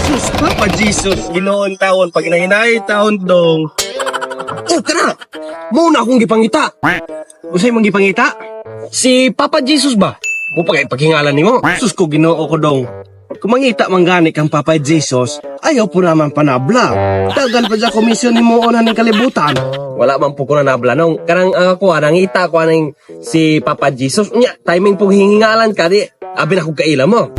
Sus, Papa Jesus, ginoon taon, pag inahinay taon dong. Oh, kana! Muna akong gipangita. Usay mong gipangita? Si Papa Jesus ba? Mo paghingalan nimo. Sus ko ginoo ko dong. Kumangita man gani kang Papa Jesus, ayaw po naman panabla. Dagan pa sa komisyon ni mo onan ng kalibutan. Wala man po ko na nabla nung. Karang ako, nangita ko aning si Papa Jesus. Nya, timing po hingalan ka, di, abi na ko kaila mo.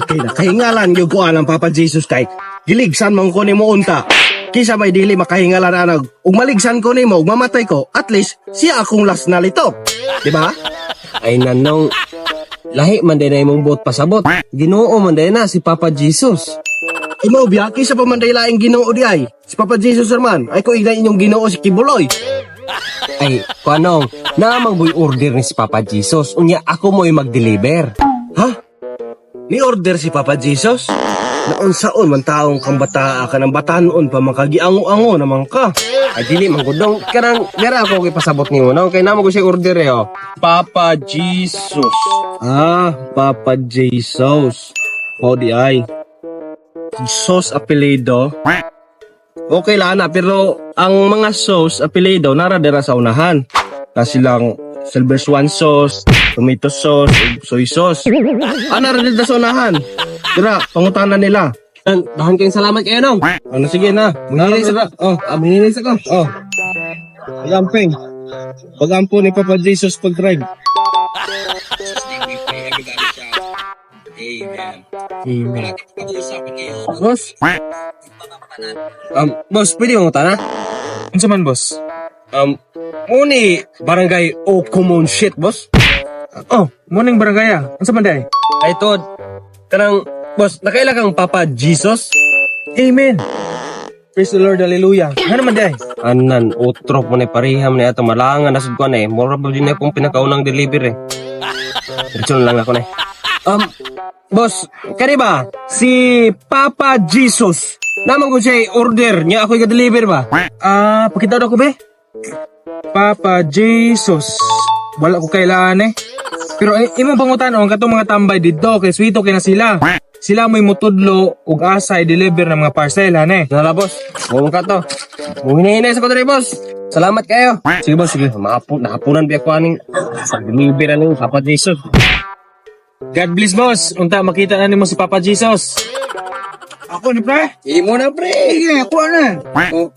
Okay na, kahingalan yung ko ang Papa Jesus kay giligsan mong ko ni mo unta. Kisa may dili makahingalan anag. Ug maligsan ko ni mo, ug mamatay ko, at least siya akong last na lito. Diba? Ay nanong, lahi man din na imong buot pasabot. Ginoo man din na si Papa Jesus. Imo biya, kisa pa man din laing ginoo di ay. Si Papa Jesus naman, ay ko igna inyong ginoo si Kibuloy. Ay, kuanong, namang boy order ni si Papa Jesus. Unya, ako mo'y mag-deliver. Ha? Ni order si Papa Jesus? Naon saon man taong kang bata ka ng batanon pa makagiango-ango naman ka. Ay dili man gudong karang dira ako ipasabot nimo no kay namo ko si order yo. Papa Jesus. Ah, Papa Jesus. O di ay. Sauce apelido. Okay lang na pero ang mga sauce apelido nara dira sa unahan. Kasi lang silver swan sauce, tomato sauce, soy sauce. Nara dira sa unahan. Tira, pangutanan nila. Dahan kayong salamat kayo nung. Ano sige na. Manginis ako. Oh, manginis ako. Oh. Pag-amping. Pag-ampo ni Papa Jesus pag-drive. Amen. Boss? Boss, pwede mo na? Ano man, boss? Muni, barangay o common shit, boss. Oh, morning barangaya. Ano man, day? Ay, Todd. Kanang, boss, nakaila kang Papa Jesus? Amen. Praise the Lord, hallelujah. Ano man, day? Anan, utro po na pariham na ito. Malangan na sud ko na eh. Mura po din akong pinakaunang deliver eh. Diretso na lang ako na eh. Boss, kani ba? Si Papa Jesus. Naman ko siya order niya ako i-deliver ba? Pakita daw ko, be? Papa Jesus. Wala ko kailangan eh. Pero imong pangutan ang katong mga tambay dito kay sweeto kay na sila. Sila mo'y mutudlo ug asa i-deliver ng mga parcel ane. Nala boss, buong ka to. Muhinay sa kodre boss. Salamat kayo. Sige boss, sige. Nakapunan biya ko aning pag-deliver aning Papa Jesus. God bless, boss. Unta makita na nimo si Papa Jesus. Ako ni pre? Imo na pre. Sige, ako na. Oh.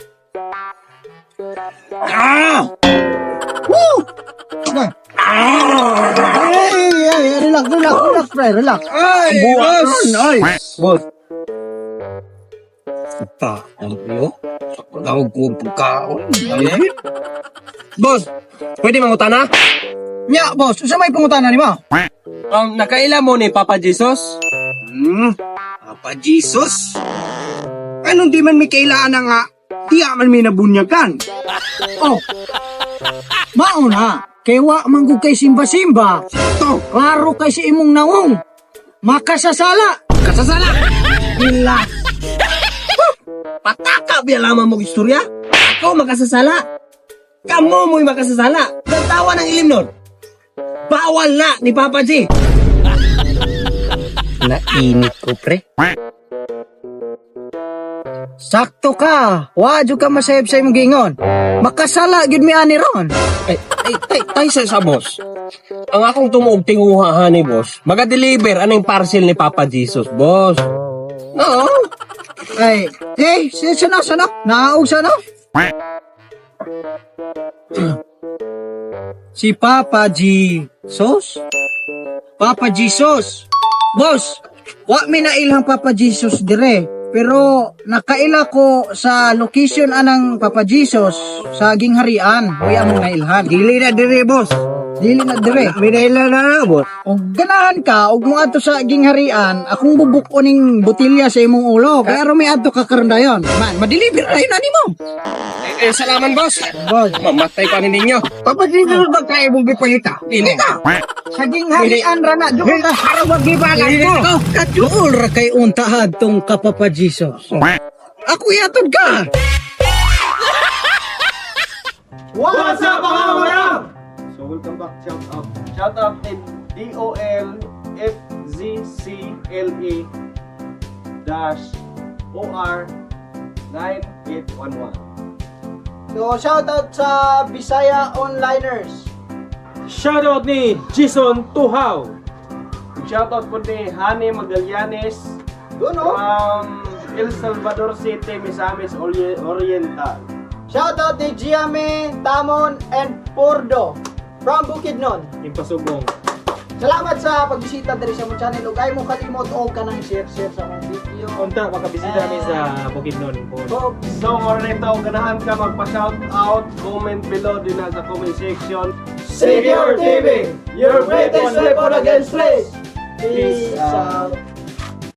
Woo! Relax, pre, relax. Ay, boss. Boss. Ita, ang priyo. Tawag ko ang pagkaon. Boss, pwede mangutana? Nya, boss, usa may pangutana nimo? Nakaila mo ni Papa Jesus? Papa Jesus? Anong di man may kailangan nga, di man may nabunyagan. Oh, mauna, kay wa manggug kay simba-simba. To, klaro kay si imong naong. Makasasala. Kasasala! Ila. Pataka biya lamang mong istorya? Ako makasasala. Kamu mo'y makasasala. Nagtawa ng ilim nun. Bawal na ni Papa G. Nainit ko, pre. Sakto ka. Wa jud ka masayop sa imong gingon. Makasala gyud mi ani ron. Tay sa boss. Ang akong tumuog tinguhahan ni boss, maga-deliver anong parcel ni Papa Jesus, boss. Oo. Ay, sana. Naog sana. Si Papa Jesus? Papa Jesus. Boss, wa mi na ilang Papa Jesus dire. Pero nakaila ko sa location anang Papa Jesus sa gingharian. Uy among nailhan. Dili na dire, boss. Dili na dire. Minailan na, boss. Og ganahan ka og mo ato sa gingharian, akong bubuk-o ning botilya sa imong ulo. Kaya ro mi adto ka karon dayon. Man, ma-deliver ra yun animo. Salaman, boss. Boss, Mamatay pa ninyo. Papa Jesus ba kay mong gipahita? Dili ka. Sa gingharian ra na duol ka para wag gibalag ko. Duol ra kay unta adtong ka Papa Jesus. Ako yatod ka. What's up, mga marang? So welcome back, shout out kay DOL CLE-OR9811. So, shoutout sa Bisaya Onliners. Shoutout ni Jason Tuhaw. Shoutout po ni Hani Magallanes Yun, no? from El Salvador City, Misamis Oriental. Shoutout ni Giame, Tamon, and Pordo from Bukidnon. Yung pasugong. Salamat sa pagbisita diri sa mong channel. Ug ay mo kalimot og kanang share sa mong video. Unta, makabisita kami sa Bukidnon po. So, So, kung nito, ganahan ka magpa-shoutout, comment below din na sa comment section. Savior TV, your greatest weapon against stress. Peace out.